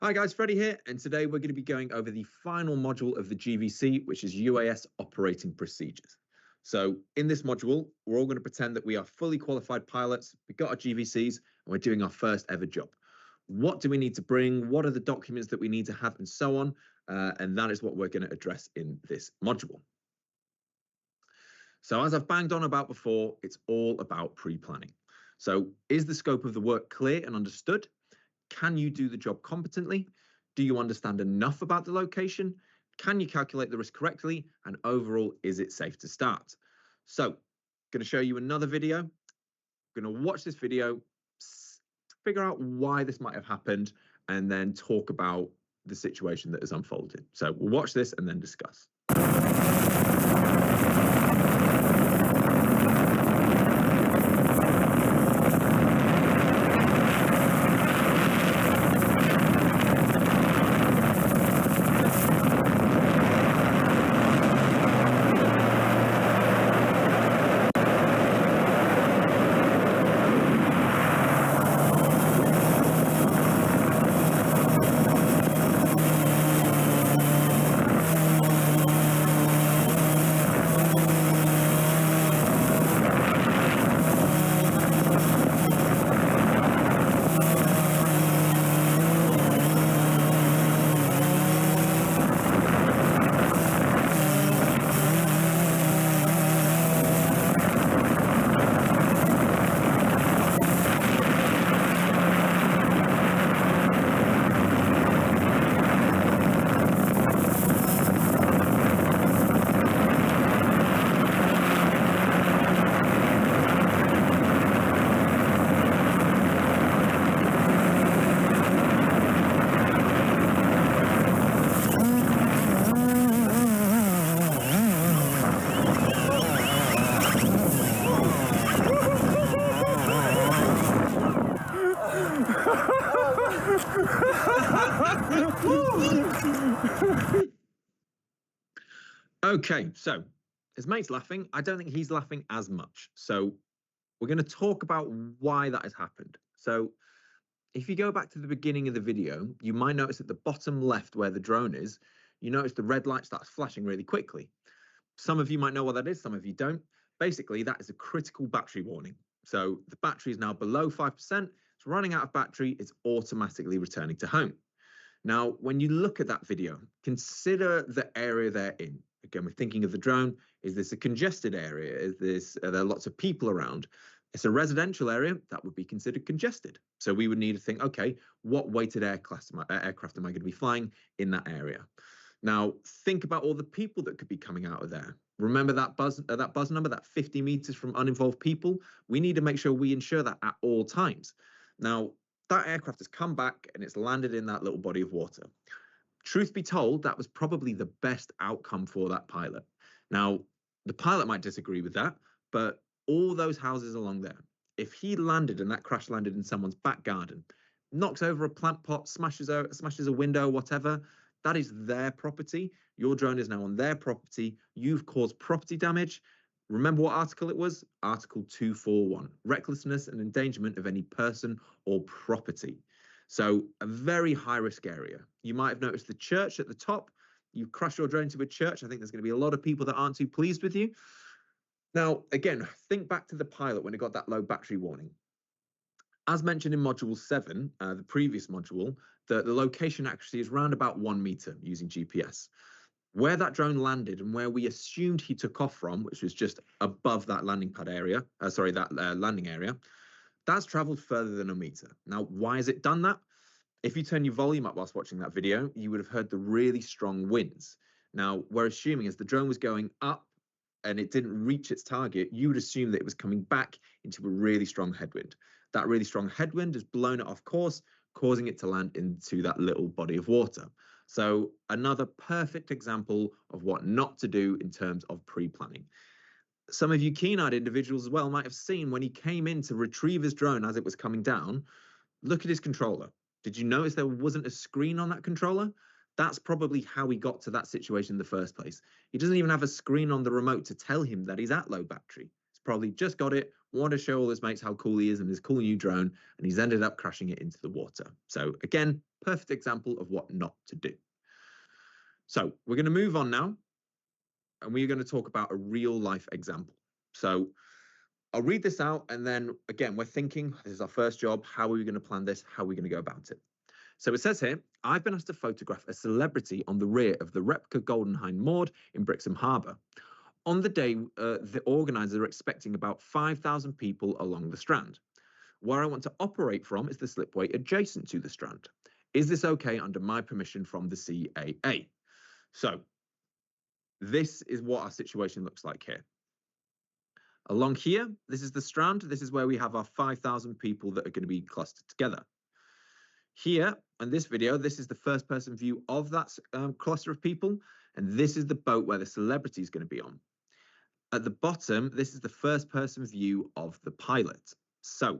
Hi guys, Freddie here, and today we're going to be going over the final module of the GVC, which is UAS operating procedures. So in this module, we're all going to pretend that we are fully qualified pilots, we've got our GVCs, and we're doing our first ever job. What do we need to bring? What are the documents that we need to have, and so on? And that is what we're going to address in this module. So as I've banged on about before, it's all about pre-planning. So is the scope of the work clear and understood? Can you do the job competently? Do you understand enough about the location? Can you calculate the risk correctly? And overall, is it safe to start? So I'm going to show you another video. I'm going to watch this video, figure out why this might have happened, and then talk about the situation that has unfolded. So we'll watch this and then discuss. Okay, so his mate's laughing. I don't think he's laughing as much. So we're going to talk about why that has happened. So if you go back to the beginning of the video, you might notice at the bottom left where the drone is, you notice the red light starts flashing really quickly. Some of you might know what that is, some of you don't. Basically, that is a critical battery warning. So the battery is now below 5%, it's running out of battery, it's automatically returning to home. Now, when you look at that video, consider the area they're in. Again, we're thinking of the drone. Is this a congested area? Are there lots of people around? It's a residential area that would be considered congested. So we would need to think, okay, what weighted aircraft am I going to be flying in that area? Now, think about all the people that could be coming out of there. Remember that buzz number, that 50 meters from uninvolved people? We need to make sure we ensure that at all times. Now, that aircraft has come back and it's landed in that little body of water. Truth be told, that was probably the best outcome for that pilot. Now, the pilot might disagree with that, but all those houses along there, if he landed and that crash landed in someone's back garden, knocks over a plant pot, smashes a window, whatever, that is their property. Your drone is now on their property. You've caused property damage. Remember what article it was? Article 241, recklessness and endangerment of any person or property. So a very high risk area. You might have noticed the church at the top. You crash your drone into a church. I think there's going to be a lot of people that aren't too pleased with you. Now, again, think back to the pilot when it got that low battery warning. As mentioned in module 7, the previous module, the location accuracy is around about 1 meter using GPS. Where that drone landed and where we assumed he took off from, which was just above that landing pad area, landing area, that's traveled further than 1 meter. Now, why has it done that? If you turn your volume up whilst watching that video, you would have heard the really strong winds. Now, we're assuming as the drone was going up and it didn't reach its target, you would assume that it was coming back into a really strong headwind. That really strong headwind has blown it off course, causing it to land into that little body of water. So another perfect example of what not to do in terms of pre-planning. Some of you keen-eyed individuals as well might have seen when he came in to retrieve his drone as it was coming down, look at his controller. Did you notice there wasn't a screen on that controller? That's probably how he got to that situation in the first place. He doesn't even have a screen on the remote to tell him that he's at low battery. He's probably just got it, wanted to show all his mates how cool he is and his cool new drone, and he's ended up crashing it into the water. So again, Perfect example of what not to do. So we're going to move on now, and we're going to talk about a real life example. So I'll read this out, and then again, we're thinking, this is our first job. How are we going to plan this? How are we going to go about it? So it says here, I've been asked to photograph a celebrity on the rear of the replica Golden Hind moored in Brixham Harbour. On the day, the organisers are expecting about 5,000 people along the Strand. Where I want to operate from is the slipway adjacent to the Strand. Is this okay under my permission from the CAA? So this is what our situation looks like here. Along here, this is the Strand. This is where we have our 5,000 people that are going to be clustered together. Here, in this video, this is the first person view of that cluster of people. And this is the boat where the celebrity is going to be on. At the bottom, this is the first person view of the pilot. So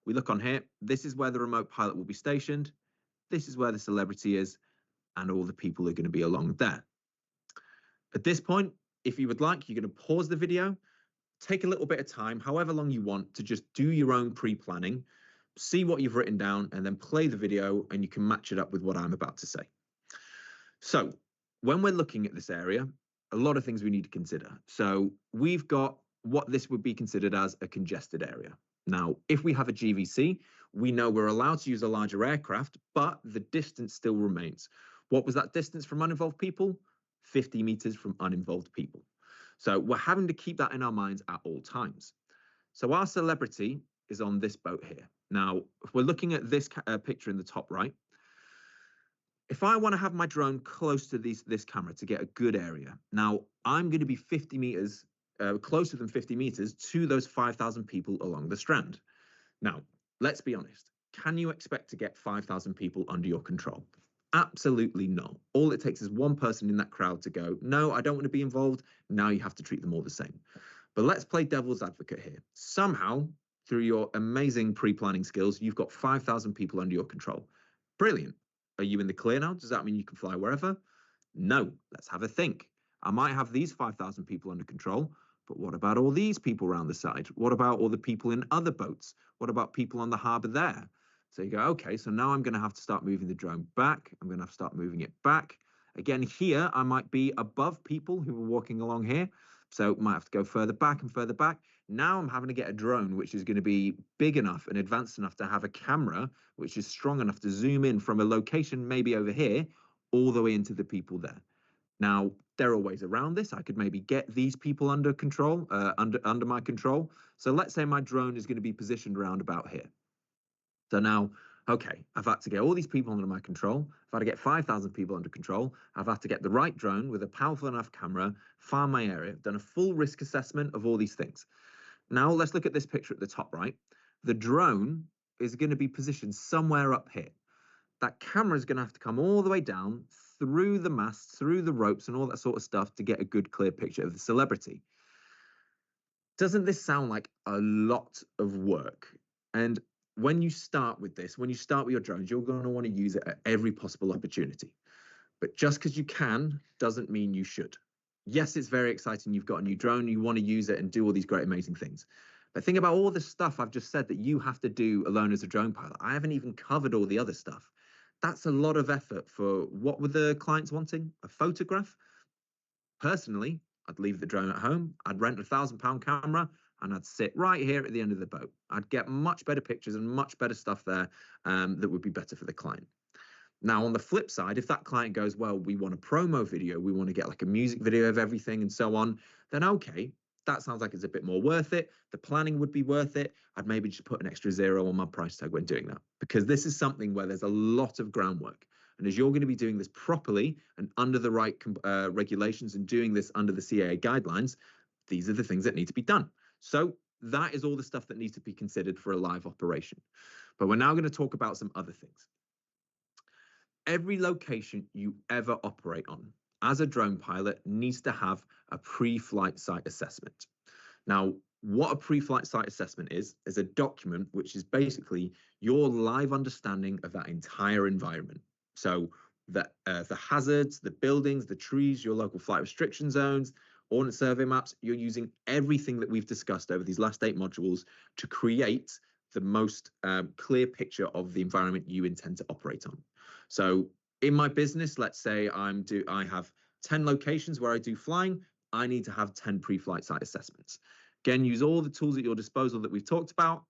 we look on here. This is where the remote pilot will be stationed. This is where the celebrity is. And all the people are going to be along there. At this point, if you would like, you're going to pause the video, take a little bit of time, however long you want, to just do your own pre-planning, see what you've written down, and then play the video, and you can match it up with what I'm about to say. So when we're looking at this area, a lot of things we need to consider. So we've got what this would be considered as a congested area. Now, if we have a GVC, we know we're allowed to use a larger aircraft, but the distance still remains. What was that distance from uninvolved people? 50 meters from uninvolved people. So we're having to keep that in our minds at all times. So our celebrity is on this boat here. Now, if we're looking at this picture in the top right, if I want to have my drone close to this camera to get a good area, now I'm going to be 50 meters, closer than 50 meters to those 5,000 people along the Strand. Now, let's be honest. Can you expect to get 5,000 people under your control? Absolutely not. All it takes is one person in that crowd to go, no, I don't want to be involved. Now you have to treat them all the same. But let's play devil's advocate here. Somehow, through your amazing pre-planning skills, you've got 5,000 people under your control. Brilliant. Are you in the clear now? Does that mean you can fly wherever? No. Let's have a think. I might have these 5,000 people under control, but what about all these people around the side? What about all the people in other boats? What about people on the harbour there? So you go, okay, so now I'm going to have to start moving the drone back. I'm going to have to start moving it back. Again, here, I might be above people who are walking along here. So might have to go further back and further back. Now I'm having to get a drone, which is going to be big enough and advanced enough to have a camera, which is strong enough to zoom in from a location maybe over here, all the way into the people there. Now, there are ways around this. I could maybe get these people under control, under my control. So let's say my drone is going to be positioned around about here. So now, okay, I've had to get all these people under my control. I've had to get 5,000 people under control. I've had to get the right drone with a powerful enough camera, farm my area, done a full risk assessment of all these things. Now let's look at this picture at the top right. The drone is going to be positioned somewhere up here. That camera is going to have to come all the way down through the masts, through the ropes and all that sort of stuff to get a good clear picture of the celebrity. Doesn't this sound like a lot of work? And when you start with this, when you start with your drones, you're going to want to use it at every possible opportunity. But just because you can doesn't mean you should. Yes, it's very exciting. You've got a new drone. You want to use it and do all these great, amazing things. But think about all the stuff I've just said that you have to do alone as a drone pilot. I haven't even covered all the other stuff. That's a lot of effort for what were the clients wanting? A photograph? Personally, I'd leave the drone at home. I'd rent a £1,000 camera and I'd sit right here at the end of the boat. I'd get much better pictures and much better stuff there that would be better for the client. Now, on the flip side, if that client goes, well, we want a promo video, we want to get like a music video of everything and so on, then okay, that sounds like it's a bit more worth it. The planning would be worth it. I'd maybe just put an extra 0 on my price tag when doing that, because this is something where there's a lot of groundwork. And as you're going to be doing this properly and under the right regulations and doing this under the CAA guidelines, these are the things that need to be done. So that is all the stuff that needs to be considered for a live operation. But we're now going to talk about some other things. Every location you ever operate on as a drone pilot needs to have a pre-flight site assessment. Now, what a pre-flight site assessment is a document which is basically your live understanding of that entire environment. So the hazards, the buildings, the trees, your local flight restriction zones, ordnance survey maps, you're using everything that we've discussed over these last 8 modules to create the most clear picture of the environment you intend to operate on. So in my business, let's say I have 10 locations where I do flying. I need to have 10 pre-flight site assessments. Again, use all the tools at your disposal that we've talked about.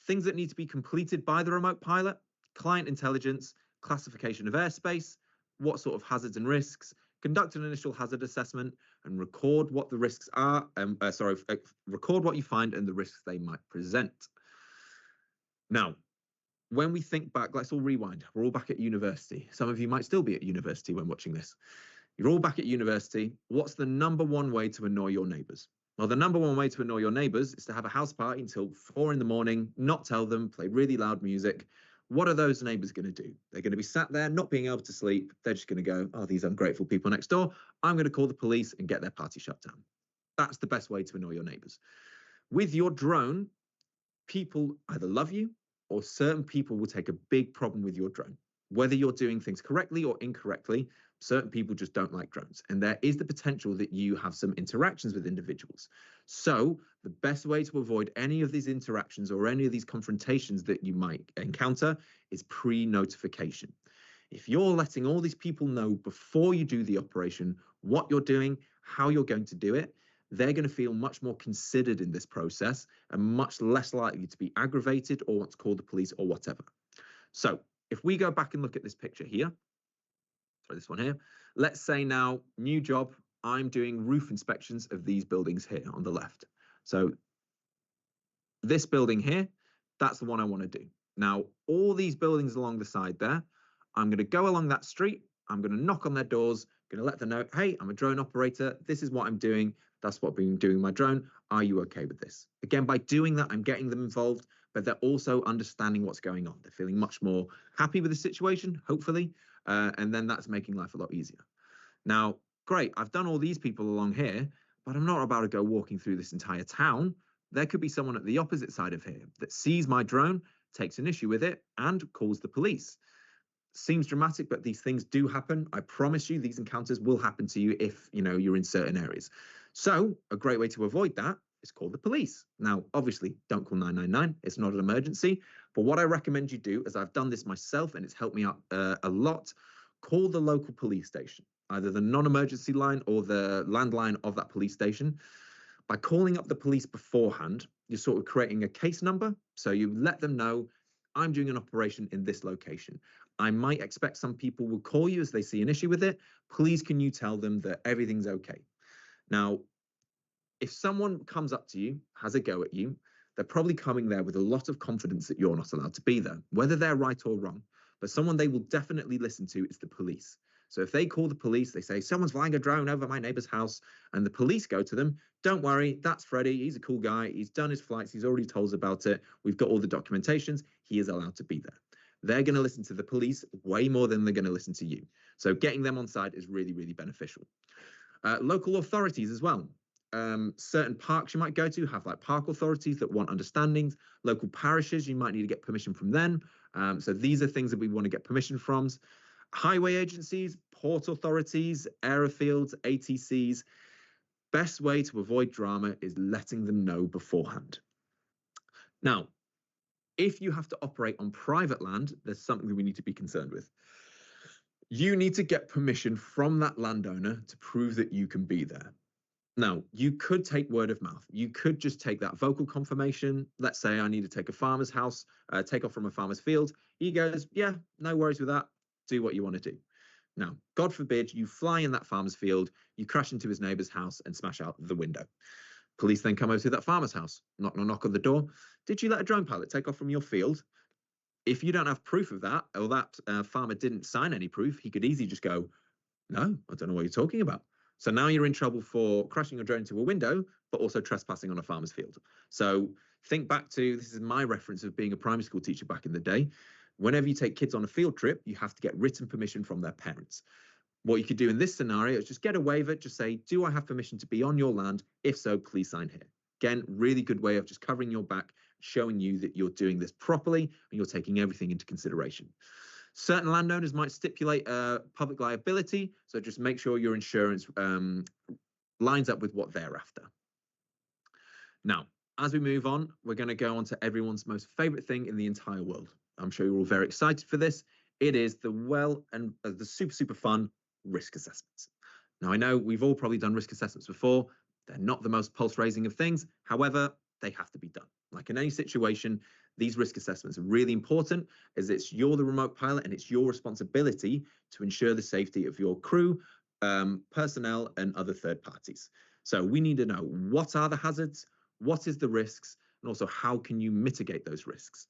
Things that need to be completed by the remote pilot: client intelligence, classification of airspace, what sort of hazards and risks, conduct an initial hazard assessment, and record what the risks are. Record what you find and the risks they might present. Now, when we think back, let's all rewind. We're all back at university. Some of you might still be at university when watching this. You're all back at university. What's the number one way to annoy your neighbors? Well, the number one way to annoy your neighbors is to have a house party until 4 a.m, not tell them, play really loud music. What are those neighbors going to do? They're going to be sat there, not being able to sleep. They're just going to go, oh, these ungrateful people next door. I'm going to call the police and get their party shut down. That's the best way to annoy your neighbors. With your drone, people either love you or certain people will take a big problem with your drone. Whether you're doing things correctly or incorrectly, certain people just don't like drones. And there is the potential that you have some interactions with individuals. So the best way to avoid any of these interactions or any of these confrontations that you might encounter is pre-notification. If you're letting all these people know before you do the operation what you're doing, how you're going to do it, they're going to feel much more considered in this process and much less likely to be aggravated or want to call the police or whatever. So if we go back and look at this picture here, sorry, this one here, let's say now, new job, I'm doing roof inspections of these buildings here on the left. So this building here, that's the one I want to do. Now, all these buildings along the side there, I'm going to go along that street. I'm going to knock on their doors, going to let them know, hey, I'm a drone operator. This is what I'm doing. That's what I've been doing with my drone. Are you okay with this? Again, by doing that, I'm getting them involved, but they're also understanding what's going on. They're feeling much more happy with the situation, hopefully, and then that's making life a lot easier. Now, great, I've done all these people along here, but I'm not about to go walking through this entire town. There could be someone at the opposite side of here that sees my drone, takes an issue with it, and calls the police. Seems dramatic, but these things do happen. I promise you, these encounters will happen to you if you're in certain areas. So a great way to avoid that is call the police. Now, obviously, don't call 999. It's not an emergency. But what I recommend you do, as I've done this myself and it's helped me out a lot, call the local police station, either the non-emergency line or the landline of that police station. By calling up the police beforehand, you're sort of creating a case number. So you let them know, I'm doing an operation in this location. I might expect some people will call you as they see an issue with it. Please, can you tell them that everything's okay? Now, if someone comes up to you, has a go at you, they're probably coming there with a lot of confidence that you're not allowed to be there, whether they're right or wrong. But someone they will definitely listen to is the police. So if they call the police, they say, someone's flying a drone over my neighbor's house, and the police go to them, don't worry, that's Freddie. He's a cool guy. He's done his flights. He's already told us about it. We've got all the documentations. He is allowed to be there. They're going to listen to the police way more than they're going to listen to you. So getting them on side is really, really beneficial. Local authorities as well. Certain parks you might go to have like park authorities that want understandings. Local parishes, you might need to get permission from them. So these are things that we want to get permission from. Highway agencies, port authorities, airfields, ATCs. Best way to avoid drama is letting them know beforehand. Now, if you have to operate on private land, there's something that we need to be concerned with. You need to get permission from that landowner to prove that you can be there. Now, you could take word of mouth. You could just take that vocal confirmation. Let's say I need to take a farmer's house, take off from a farmer's field. He goes, yeah, no worries with that. Do what you want to do. Now, God forbid you fly in that farmer's field, you crash into his neighbor's house and smash out the window. Police then come over to that farmer's house, knock on the door. Did you let a drone pilot take off from your field? If you don't have proof of that, or that farmer didn't sign any proof, he could easily just go, no, I don't know what you're talking about. So now you're in trouble for crashing your drone into a window, but also trespassing on a farmer's field. So think back to, this is my reference of being a primary school teacher back in the day. Whenever you take kids on a field trip, you have to get written permission from their parents. What you could do in this scenario is just get a waiver, just say, do I have permission to be on your land? If so, please sign here. Again, really good way of just covering your back, showing you that you're doing this properly and you're taking everything into consideration. Certain landowners might stipulate public liability, so just make sure your insurance lines up with what they're after. Now, as we move on, we're going to go on to everyone's most favorite thing in the entire world. I'm sure you're all very excited for this. It is the super fun risk assessments. Now, I know we've all probably done risk assessments before. They're not the most pulse raising of things. However, they have to be done. Like in any situation, these risk assessments are really important as you're the remote pilot and it's your responsibility to ensure the safety of your crew, personnel, and other third parties. So we need to know what are the hazards, what is the risks, and also how can you mitigate those risks.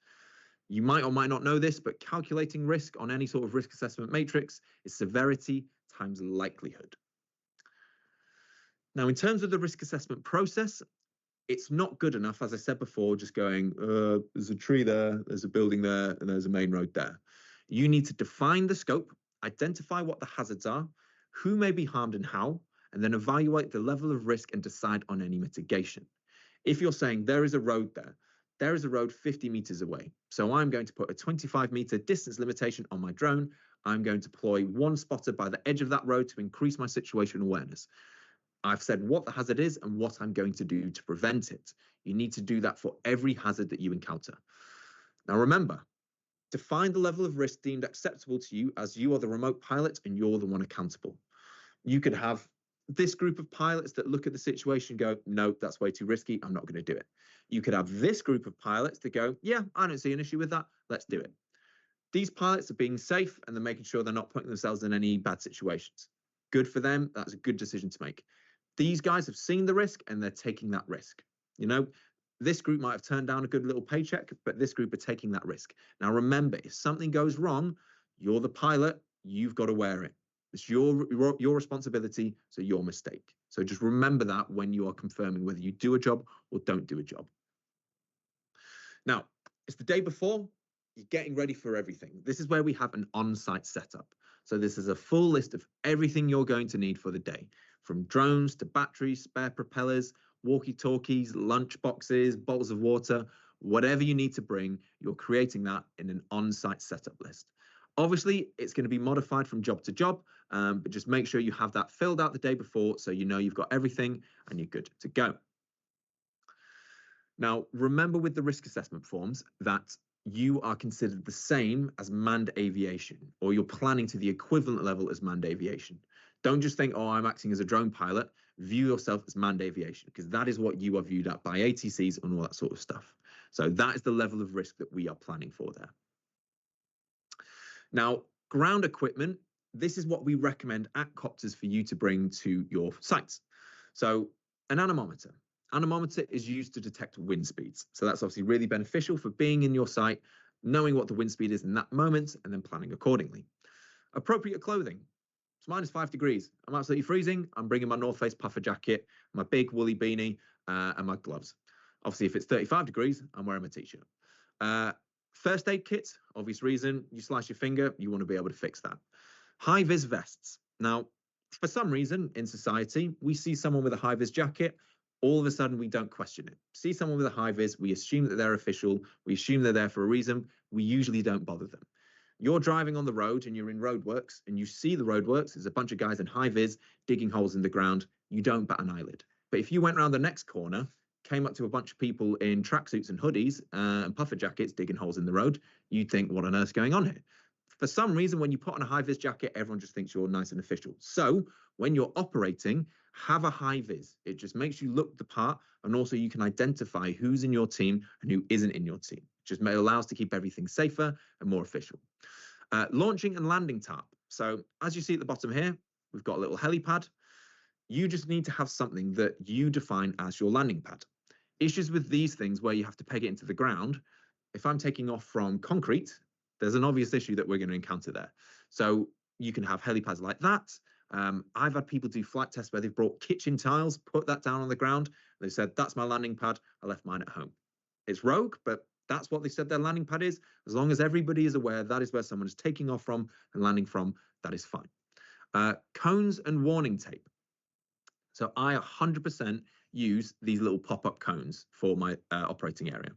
You might or might not know this, but calculating risk on any sort of risk assessment matrix is severity times likelihood. Now, in terms of the risk assessment process, it's not good enough, as I said before, just going, there's a tree there, there's a building there, and there's a main road there. You need to define the scope, identify what the hazards are, who may be harmed and how, and then evaluate the level of risk and decide on any mitigation. If you're saying there is a road there is a road 50 meters away. So I'm going to put a 25-meter distance limitation on my drone. I'm going to deploy one spotter by the edge of that road to increase my situational awareness. I've said what the hazard is and what I'm going to do to prevent it. You need to do that for every hazard that you encounter. Now, remember, define the level of risk deemed acceptable to you as you are the remote pilot and you're the one accountable. You could have this group of pilots that look at the situation and go, no, that's way too risky. I'm not going to do it. You could have this group of pilots that go, yeah, I don't see an issue with that. Let's do it. These pilots are being safe and they're making sure they're not putting themselves in any bad situations. Good for them. That's a good decision to make. These guys have seen the risk and they're taking that risk. You know, this group might have turned down a good little paycheck, but this group are taking that risk. Now, remember, if something goes wrong, you're the pilot, you've got to wear it. It's your responsibility, so your mistake. So just remember that when you are confirming whether you do a job or don't do a job. Now, it's the day before, you're getting ready for everything. This is where we have an on-site setup. So this is a full list of everything you're going to need for the day, from drones to batteries, spare propellers, walkie-talkies, lunch boxes, bottles of water, whatever you need to bring, you're creating that in an on-site setup list. Obviously, it's going to be modified from job to job, but just make sure you have that filled out the day before so you know you've got everything and you're good to go. Now, remember with the risk assessment forms that you are considered the same as manned aviation, or you're planning to the equivalent level as manned aviation. Don't just think, oh, I'm acting as a drone pilot. View yourself as manned aviation, because that is what you are viewed at by ATCs and all that sort of stuff. So that is the level of risk that we are planning for there. Now, ground equipment, this is what we recommend at Copters for you to bring to your sites. So an anemometer. Anemometer is used to detect wind speeds. So that's obviously really beneficial for being in your site, knowing what the wind speed is in that moment, and then planning accordingly. Appropriate clothing. It's -5 degrees. I'm absolutely freezing. I'm bringing my North Face puffer jacket, my big woolly beanie, and my gloves. Obviously, if it's 35 degrees, I'm wearing my t-shirt. First aid kit, obvious reason, you slice your finger, you want to be able to fix that. High-vis vests. Now, for some reason in society, we see someone with a high-vis jacket, all of a sudden we don't question it. See someone with a high-vis, we assume that they're official, we assume they're there for a reason, we usually don't bother them. You're driving on the road and you're in roadworks and you see the roadworks, there's a bunch of guys in high-vis digging holes in the ground, you don't bat an eyelid. But if you went around the next corner, came up to a bunch of people in tracksuits and hoodies and puffer jackets digging holes in the road, you'd think, what on earth's going on here? For some reason, when you put on a high-vis jacket, everyone just thinks you're nice and official. So when you're operating, have a high-vis. It just makes you look the part, and also you can identify who's in your team and who isn't in your team. It just allows to keep everything safer and more official. Launching and landing tarp. So as you see at the bottom here, we've got a little helipad. You just need to have something that you define as your landing pad. Issues with these things where you have to peg it into the ground, if I'm taking off from concrete, there's an obvious issue that we're going to encounter there. So you can have helipads like that. I've had people do flight tests where they've brought kitchen tiles, put that down on the ground. They said, that's my landing pad. I left mine at home. It's rogue, but that's what they said their landing pad is. As long as everybody is aware that is where someone is taking off from and landing from, that is fine. Cones and warning tape. So I 100% use these little pop-up cones for my operating area.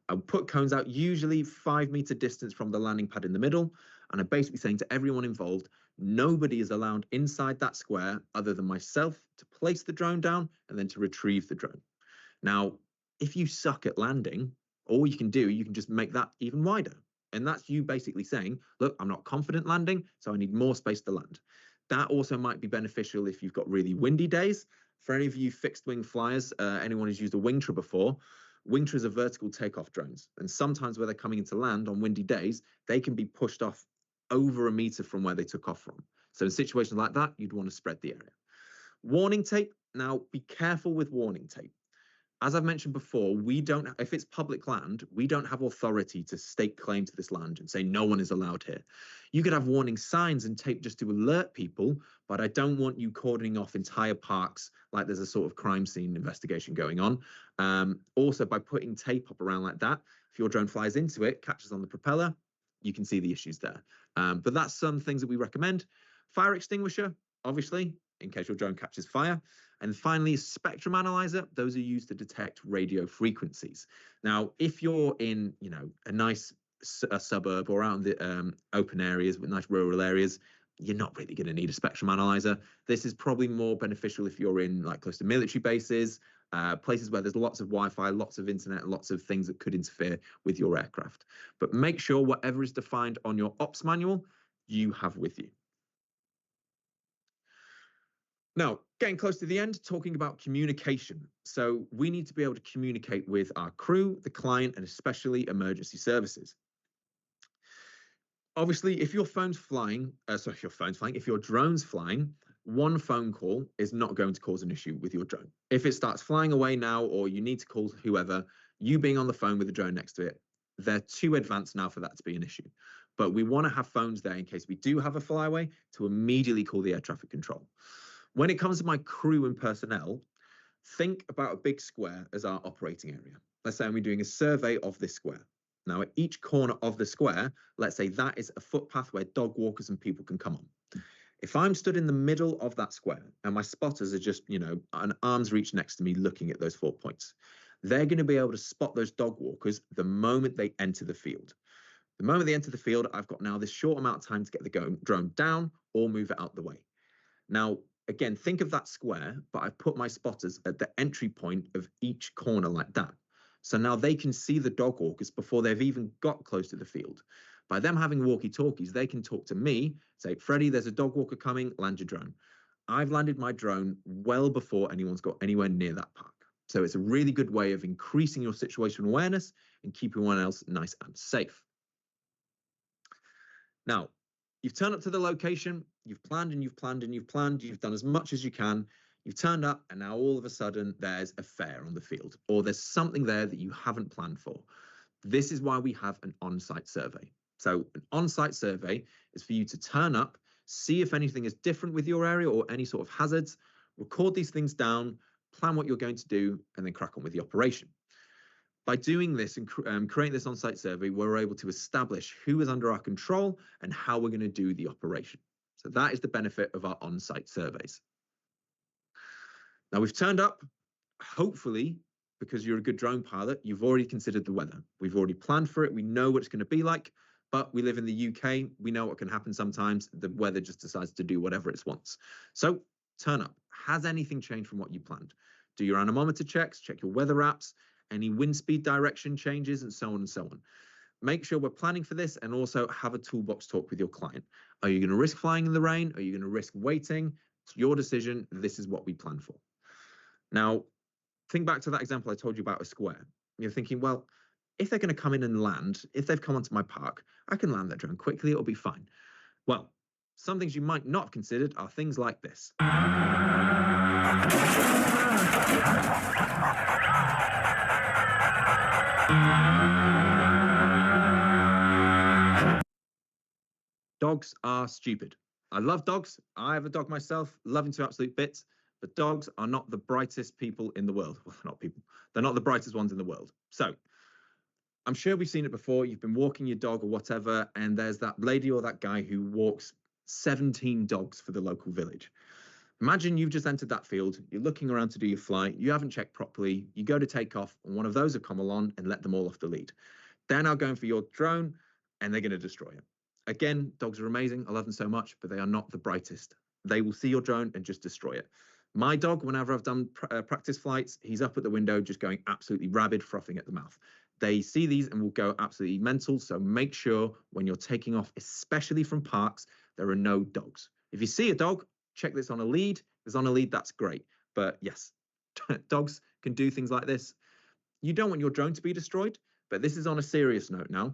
I put cones out usually 5-meter distance from the landing pad in the middle, and I'm basically saying to everyone involved, nobody is allowed inside that square other than myself to place the drone down and then to retrieve the drone. Now, if you suck at landing, all you can do, you can just make that even wider. And that's you basically saying, look, I'm not confident landing, so I need more space to land. That also might be beneficial if you've got really windy days. For any of you fixed wing flyers, anyone who's used a Wingtra before, Wingtras are vertical takeoff drones. And sometimes where they're coming into land on windy days, they can be pushed off over a meter from where they took off from. So in situations like that, you'd want to spread the area. Warning tape. Now, be careful with warning tape. As I've mentioned before, if it's public land, we don't have authority to stake claim to this land and say no one is allowed here. You could have warning signs and tape just to alert people, but I don't want you cordoning off entire parks like there's a sort of crime scene investigation going on. Also, by putting tape up around like that, if your drone flies into it, catches on the propeller, you can see the issues there. But that's some things that we recommend. Fire extinguisher, obviously, in case your drone catches fire. And finally, spectrum analyzer. Those are used to detect radio frequencies. Now, if you're in, a nice suburb or out in the open areas with nice rural areas, you're not really going to need a spectrum analyzer. This is probably more beneficial if you're in like close to military bases, places where there's lots of Wi-Fi, lots of internet, lots of things that could interfere with your aircraft. But make sure whatever is defined on your ops manual, you have with you. Now, getting close to the end, talking about communication. So we need to be able to communicate with our crew, the client, and especially emergency services. Obviously, if your drone's flying, one phone call is not going to cause an issue with your drone. If it starts flying away now, or you need to call whoever, you being on the phone with the drone next to it, they're too advanced now for that to be an issue. But we want to have phones there in case we do have a flyaway to immediately call the air traffic control. When it comes to my crew and personnel, think about a big square as our operating area. Let's say we're doing a survey of this square. Now, at each corner of the square, let's say that is a footpath where dog walkers and people can come on. If I'm stood in the middle of that square and my spotters are just, an arm's reach next to me looking at those 4 points, they're going to be able to spot those dog walkers the moment they enter the field. The moment they enter the field, I've got now this short amount of time to get the drone down or move it out the way. Now, again, think of that square, but I've put my spotters at the entry point of each corner like that. So now they can see the dog walkers before they've even got close to the field. By them having walkie-talkies, they can talk to me, say, Freddie, there's a dog walker coming, land your drone. I've landed my drone well before anyone's got anywhere near that park. So it's a really good way of increasing your situational awareness and keeping everyone else nice and safe. Now, you've turned up to the location, you've planned and you've planned and you've planned, you've done as much as you can, you've turned up, and now all of a sudden there's a fair on the field, or there's something there that you haven't planned for. This is why we have an on-site survey. So an on-site survey is for you to turn up, see if anything is different with your area or any sort of hazards, record these things down, plan what you're going to do, and then crack on with the operation. By doing this and creating this on-site survey, we're able to establish who is under our control and how we're going to do the operation. So that is the benefit of our on-site surveys. Now we've turned up, hopefully, because you're a good drone pilot, you've already considered the weather. We've already planned for it. We know what it's going to be like, but we live in the UK. We know what can happen sometimes. The weather just decides to do whatever it wants. So turn up. Has anything changed from what you planned? Do your anemometer checks, check your weather apps, any wind speed direction changes, and so on and so on. Make sure we're planning for this, and also have a toolbox talk with your client. Are you going to risk flying in the rain? Are you going to risk waiting? It's your decision. This is what we plan for. Now, think back to that example I told you about a square. You're thinking, well, if they're going to come in and land, if they've come onto my park, I can land that drone quickly, it'll be fine. Well, some things you might not have considered are things like this. Dogs are stupid. I love dogs. I have a dog myself, love him to absolute bits, but dogs are not the brightest people in the world. Well, they're not people. They're not the brightest ones in the world. So I'm sure we've seen it before. You've been walking your dog or whatever, and there's that lady or that guy who walks 17 dogs for the local village. Imagine you've just entered that field, you're looking around to do your flight, you haven't checked properly, you go to take off, and one of those have come along and let them all off the lead. They're now going for your drone, and they're going to destroy it. Again, dogs are amazing. I love them so much, but they are not the brightest. They will see your drone and just destroy it. My dog, whenever I've done practice flights, he's up at the window just going absolutely rabid, frothing at the mouth. They see these and will go absolutely mental. So make sure when you're taking off, especially from parks, there are no dogs. If you see a dog, check this on a lead. If it's on a lead, that's great. But yes, dogs can do things like this. You don't want your drone to be destroyed, but this is on a serious note now.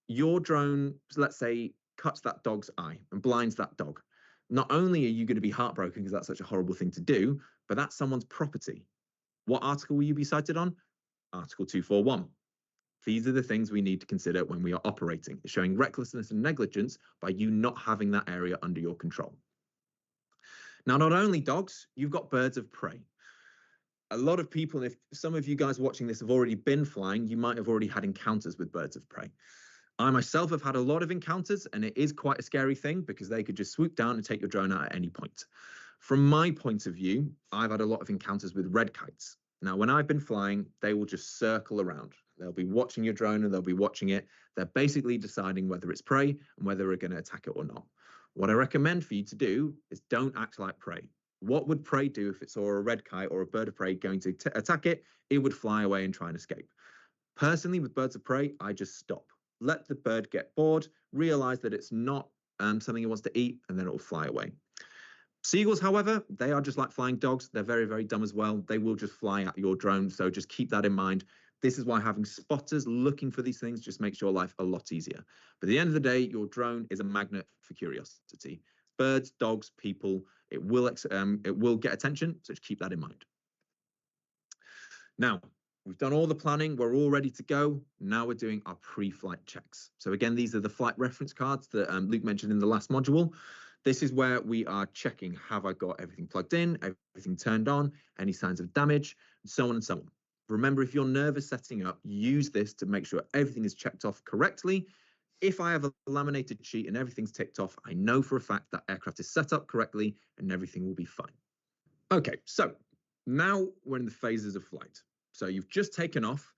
Your drone, let's say, cuts that dog's eye and blinds that dog. Not only are you going to be heartbroken because that's such a horrible thing to do, but that's someone's property. What article will you be cited on? Article 241. These are the things we need to consider when we are operating. It's showing recklessness and negligence by you not having that area under your control. Now, not only dogs, you've got birds of prey. A lot of people, if some of you guys watching this have already been flying, you might have already had encounters with birds of prey. I myself have had a lot of encounters, and it is quite a scary thing because they could just swoop down and take your drone out at any point. From my point of view, I've had a lot of encounters with red kites. Now, when I've been flying, they will just circle around. They'll be watching your drone and they'll be watching it. They're basically deciding whether it's prey and whether we're going to attack it or not. What I recommend for you to do is don't act like prey. What would prey do if it saw a red kite or a bird of prey going to attack it? It would fly away and try and escape. Personally, with birds of prey, I just stop. Let the bird get bored, realize that it's not something it wants to eat, and then it will fly away. Seagulls, however, they are just like flying dogs. They're very, very dumb as well. They will just fly at your drone. So just keep that in mind. This is why having spotters looking for these things just makes your life a lot easier. But at the end of the day, your drone is a magnet for curiosity. Birds, dogs, people, it will get attention. So just keep that in mind. Now, we've done all the planning. We're all ready to go. Now we're doing our pre-flight checks. So again, these are the flight reference cards that Luke mentioned in the last module. This is where we are checking, have I got everything plugged in, everything turned on, any signs of damage, and so on and so on. Remember, if you're nervous setting up, use this to make sure everything is checked off correctly. If I have a laminated sheet and everything's ticked off, I know for a fact that aircraft is set up correctly and everything will be fine. Okay, so now we're in the phases of flight. So you've just taken off.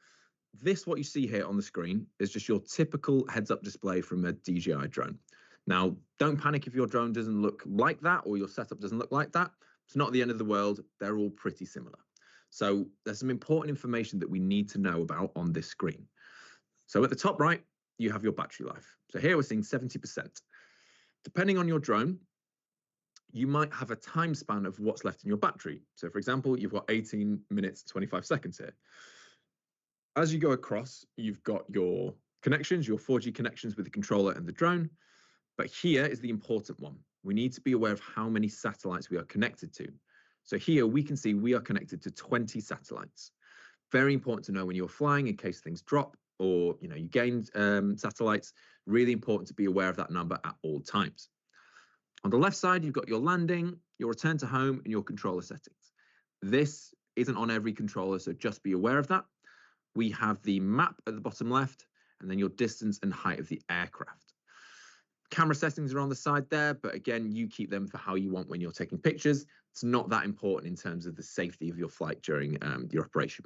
This, what you see here on the screen, is just your typical heads-up display from a DJI drone. Now, don't panic if your drone doesn't look like that or your setup doesn't look like that. It's not the end of the world. They're all pretty similar. So there's some important information that we need to know about on this screen. So at the top right, you have your battery life. So here we're seeing 70%. Depending on your drone, you might have a time span of what's left in your battery. So for example, you've got 18 minutes, 25 seconds here. As you go across, you've got your connections, your 4G connections with the controller and the drone. But here is the important one. We need to be aware of how many satellites we are connected to. So here we can see we are connected to 20 satellites. Very important to know when you're flying in case things drop or you gain satellites. Really important to be aware of that number at all times. On the left side, you've got your landing, your return to home, and your controller settings. This isn't on every controller, so just be aware of that. We have the map at the bottom left, and then your distance and height of the aircraft. Camera settings are on the side there, but again, you keep them for how you want when you're taking pictures. It's not that important in terms of the safety of your flight during your operation.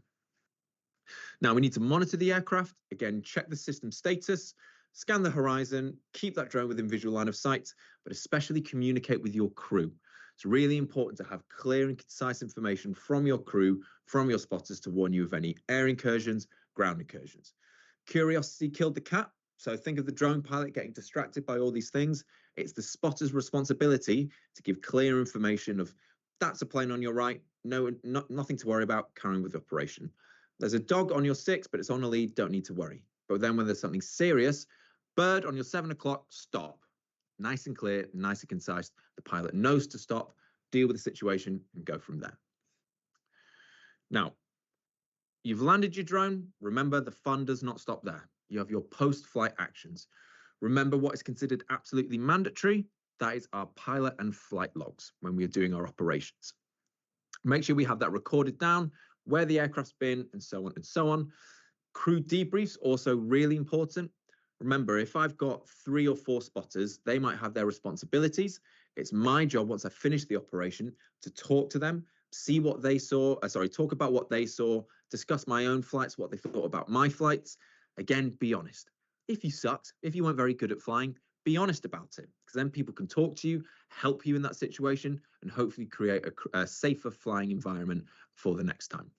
Now, we need to monitor the aircraft. Again, check the system status, scan the horizon, keep that drone within visual line of sight, but especially communicate with your crew. It's really important to have clear and concise information from your crew, from your spotters to warn you of any air incursions, ground incursions. Curiosity killed the cat. So think of the drone pilot getting distracted by all these things. It's the spotter's responsibility to give clear information of that's a plane on your right. No, nothing to worry about. Carrying with the operation. There's a dog on your 6, but it's on a lead. Don't need to worry. But then when there's something serious, bird on your 7 o'clock, stop. Nice and clear, nice and concise. The pilot knows to stop, deal with the situation, and go from there. Now, you've landed your drone. Remember, the fun does not stop there. You have your post-flight actions. Remember what is considered absolutely mandatory. That is our pilot and flight logs when we are doing our operations. Make sure we have that recorded down, where the aircraft's been, and so on and so on. Crew debriefs, also really important. Remember, if I've got 3 or 4 spotters, they might have their responsibilities. It's my job, once I finish the operation, to talk to them, see what they saw, talk about what they saw, discuss my own flights, what they thought about my flights. Again, be honest. If you sucked, if you weren't very good at flying, be honest about it, because then people can talk to you, help you in that situation, and hopefully create a safer flying environment for the next time.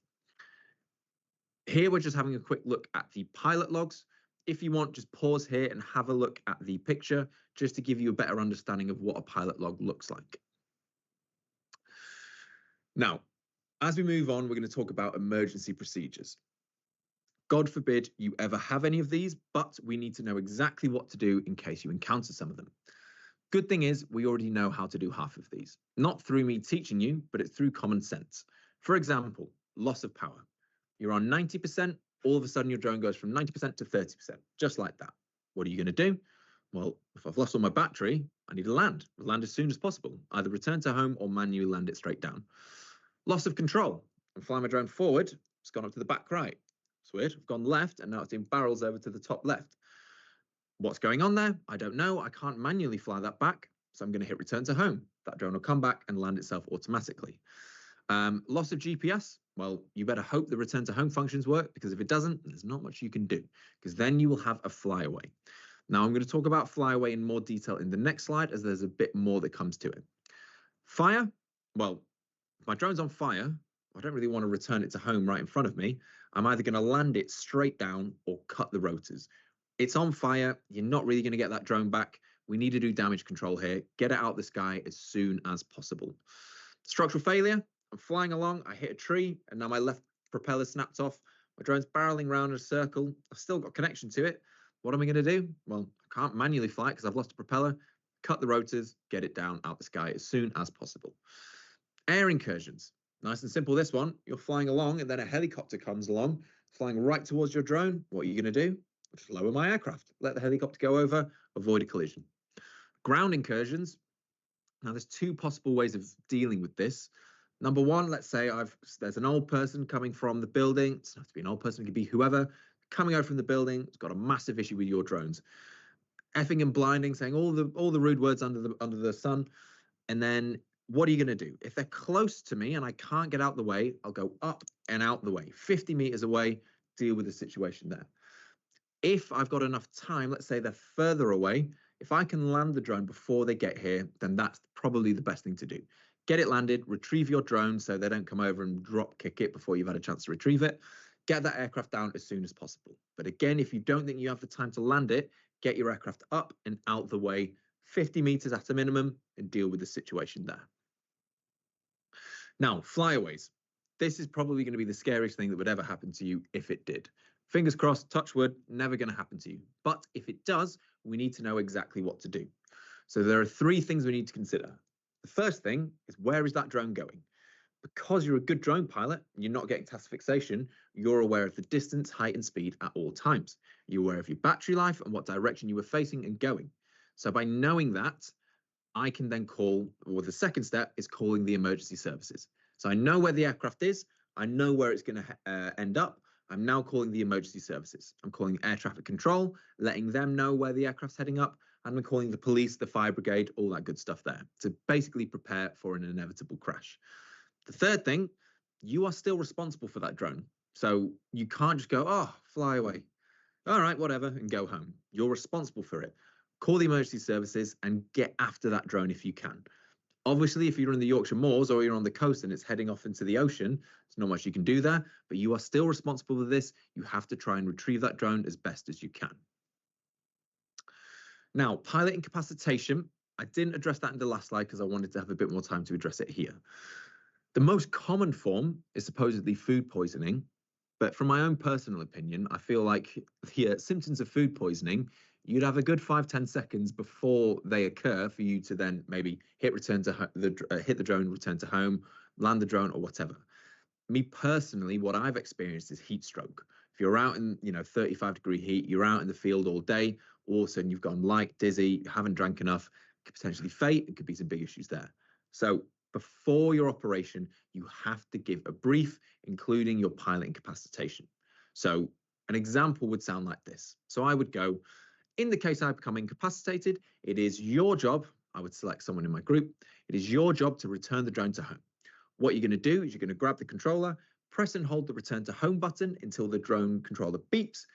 Here we're just having a quick look at the pilot logs. If you want, just pause here and have a look at the picture just to give you a better understanding of what a pilot log looks like. Now, as we move on, we're going to talk about emergency procedures. God forbid you ever have any of these, but we need to know exactly what to do in case you encounter some of them. Good thing is we already know how to do half of these, not through me teaching you, but it's through common sense. For example, loss of power. You're on 90%, all of a sudden your drone goes from 90% to 30%, just like that. What are you going to do? Well, if I've lost all my battery, I need to land as soon as possible, either return to home or manually land it straight down. Loss of control. I'm flying my drone forward, it's gone up to the back right. It's weird, I've gone left and now it's doing barrels over to the top left. What's going on there? I don't know. I can't manually fly that back, so I'm going to hit return to home. That drone will come back and land itself automatically. Loss of GPS. Well, you better hope the return to home functions work, because if it doesn't, there's not much you can do, because then you will have a flyaway. Now, I'm going to talk about flyaway in more detail in the next slide, as there's a bit more that comes to it. Fire. Well, if my drone's on fire, I don't really want to return it to home right in front of me. I'm either going to land it straight down or cut the rotors. It's on fire. You're not really going to get that drone back. We need to do damage control here. Get it out of the sky as soon as possible. Structural failure. I'm flying along. I hit a tree and now my left propeller snapped off. My drone's barreling around in a circle. I've still got connection to it. What am I going to do? Well, I can't manually fly it because I've lost a propeller. Cut the rotors, get it down out the sky as soon as possible. Air incursions. Nice and simple, this one. You're flying along and then a helicopter comes along, flying right towards your drone. What are you going to do? Just lower my aircraft, let the helicopter go over, avoid a collision. Ground incursions. Now, there's two possible ways of dealing with this. Number one, let's say there's an old person coming from the building. It doesn't have to be an old person, it could be whoever, coming out from the building. It's got a massive issue with your drones. Effing and blinding, saying all the rude words under the sun. And then what are you going to do? If they're close to me and I can't get out the way, I'll go up and out the way, 50 meters away, deal with the situation there. If I've got enough time, let's say they're further away, if I can land the drone before they get here, then that's probably the best thing to do. Get it landed, retrieve your drone so they don't come over and drop kick it before you've had a chance to retrieve it. Get that aircraft down as soon as possible. But again, if you don't think you have the time to land it, get your aircraft up and out the way, 50 meters at a minimum, and deal with the situation there. Now, flyaways. This is probably going to be the scariest thing that would ever happen to you if it did. Fingers crossed, touch wood, never going to happen to you. But if it does, we need to know exactly what to do. So there are three things we need to consider. The first thing is, where is that drone going? Because you're a good drone pilot and you're not getting task fixation, you're aware of the distance, height, and speed at all times. You're aware of your battery life and what direction you were facing and going. So by knowing that, I can then call, or the second step is calling the emergency services. So I know where the aircraft is, I know where it's going to end up. I'm now calling the emergency services. I'm calling air traffic control, letting them know where the aircraft's heading up, and I'm calling the police, the fire brigade, all that good stuff there to basically prepare for an inevitable crash. The third thing, you are still responsible for that drone. So you can't just go, oh, fly away. All right, whatever, and go home. You're responsible for it. Call the emergency services and get after that drone if you can. Obviously, if you're in the Yorkshire Moors or you're on the coast and it's heading off into the ocean, there's not much you can do there, but you are still responsible for this. You have to try and retrieve that drone as best as you can. Now, pilot incapacitation. I didn't address that in the last slide because I wanted to have a bit more time to address it here. The most common form is supposedly food poisoning, but from my own personal opinion, I feel like the symptoms of food poisoning, you'd have a good 5-10 seconds before they occur for you to then maybe hit the drone, return to home, land the drone, or whatever. Me personally, what I've experienced is heat stroke. If you're out in 35-degree heat, you're out in the field all day, all of a sudden you've gone light, dizzy, you haven't drank enough, it could potentially faint, it could be some big issues there. So before your operation, you have to give a brief, including your pilot incapacitation. So an example would sound like this. So I would go, in the case I become incapacitated, it is your job, I would select someone in my group, it is your job to return the drone to home. What you're going to do is you're going to grab the controller, press and hold the return to home button until the drone controller beeps.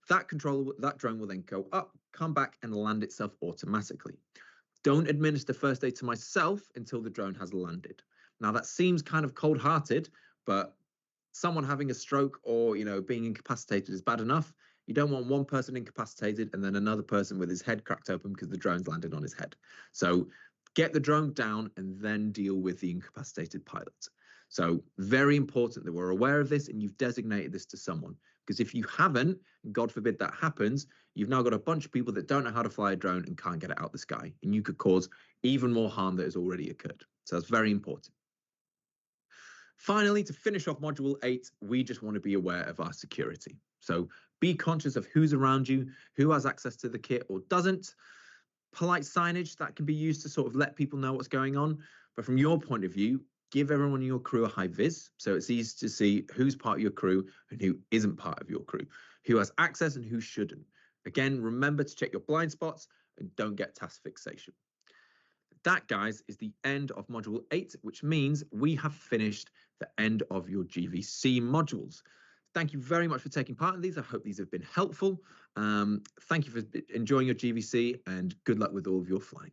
That drone will then go up, come back, and land itself automatically. Don't administer first aid to myself until the drone has landed. Now, that seems kind of cold-hearted, but someone having a stroke or, being incapacitated is bad enough. You don't want one person incapacitated and then another person with his head cracked open because the drone's landed on his head. So get the drone down and then deal with the incapacitated pilot. So very important that we're aware of this and you've designated this to someone. Because if you haven't, God forbid that happens, you've now got a bunch of people that don't know how to fly a drone and can't get it out the sky. And you could cause even more harm that has already occurred. So that's very important. Finally, to finish off Module 8, we just want to be aware of our security. So be conscious of who's around you, who has access to the kit or doesn't. Polite signage that can be used to sort of let people know what's going on. But from your point of view, give everyone in your crew a high vis, so it's easy to see who's part of your crew and who isn't part of your crew, who has access and who shouldn't. Again, remember to check your blind spots and don't get task fixation. That, guys, is the end of Module 8, which means we have finished the end of your GVC modules. Thank you very much for taking part in these. I hope these have been helpful. Thank you for enjoying your GVC and good luck with all of your flying.